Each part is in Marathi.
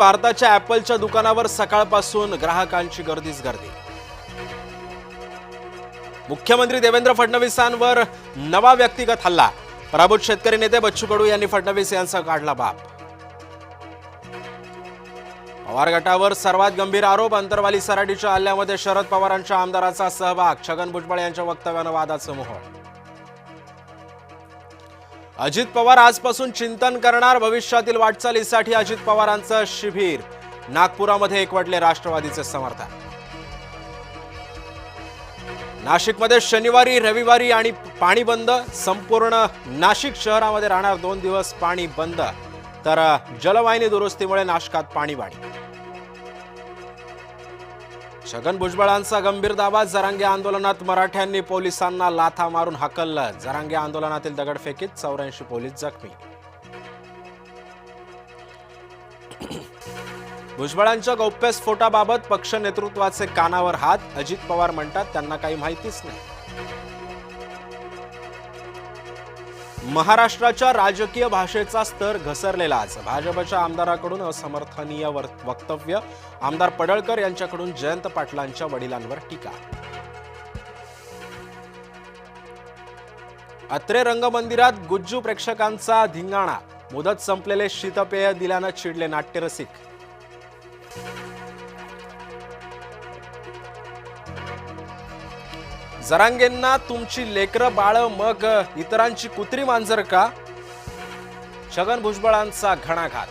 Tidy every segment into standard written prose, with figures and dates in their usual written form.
भारताच्या ॲपलच्या दुकानावर सकाळपासून ग्राहकांची गर्दीच गर्दी। मुख्यमंत्री देवेंद्र फडणवीसांवर नवा व्यक्तिगत हल्ला। पराभूत शेतकरी नेते बच्चू कडू यांनी फडणवीस यांचा काढला बाप। पवार गटावर सर्वात गंभीर आरोप। अंतरवाली सराटीच्या हल्ल्यामध्ये शरद पवारांच्या आमदाराचा सहभाग। छगन भुजबळ यांच्या वक्तव्यानं वादाचं मोहोळ। अजित पवार आजपासून चिंतन करणार। भविष्यातील वाटचालीसाठी अजित पवारांचं शिबिर। नागपुरामध्ये एकवटले राष्ट्रवादीचे समर्थक। नाशिकमध्ये शनिवारी रविवारी आणि पाणी बंद। संपूर्ण नाशिक शहरामध्ये राहणार 2 दिवस पाणी बंद। तर जलवाहिनी दुरुस्तीमुळे नाशकात पाणीबाणी। छगन भुजबळांचा गंभीर दावा। जरांगे आंदोलनात मराठ्यांनी पोलिसांना लाथा मारून हाकललं। जरांगे आंदोलनातील दगडफेकीत 84 पोलीस जखमी। भुजबळांच्या गौप्यस्फोटाबाबत पक्ष नेतृत्वाचे कानावर हात। अजित पवार म्हणतात त्यांना काही माहितीच नाही। महाराष्ट्राच्या राजकीय भाषेचा स्तर घसरलेलाच। भाजपच्या आमदाराकडून असमर्थनीय वक्तव्य। आमदार पडळकर यांच्याकडून जयंत पाटलांच्या वडिलांवर टीका। अत्रे रंगमंदिरात गुज्जू प्रेक्षकांचा धिंगाणा। मुदत संपलेले शीतपेय दिल्यानं चिडले नाट्यरसिक। जरांगेंना तुमची लेकरं बाळ मग इतरांची कुत्री मांजर का? छगन भुजबळांचा घणाघात।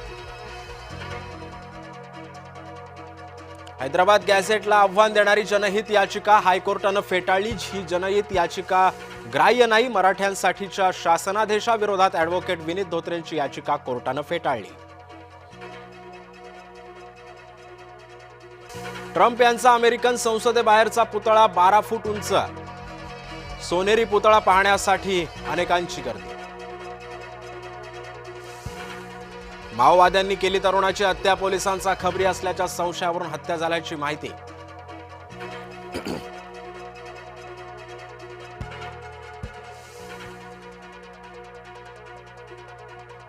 हैदराबाद गॅझेटला आव्हान देणारी जनहित याचिका हायकोर्टानं फेटाळली। ही जनहित याचिका ग्राह्य नाही। मराठ्यांसाठीच्या शासनादेशाविरोधात ॲडव्होकेट विनीत धोत्रेंची याचिका कोर्टानं फेटाळली। ट्रम्प यांचा अमेरिकन संसदेबाहेरचा पुतळा 12 फूट उंच। सोनेरी पुतळा पाहण्यासाठी अनेकांची गर्दी। माओवाद्यांनी केली तरुणाची हत्या। पोलिसांचा खबरी असल्याच्या संशयावरून हत्या झाल्याची माहिती।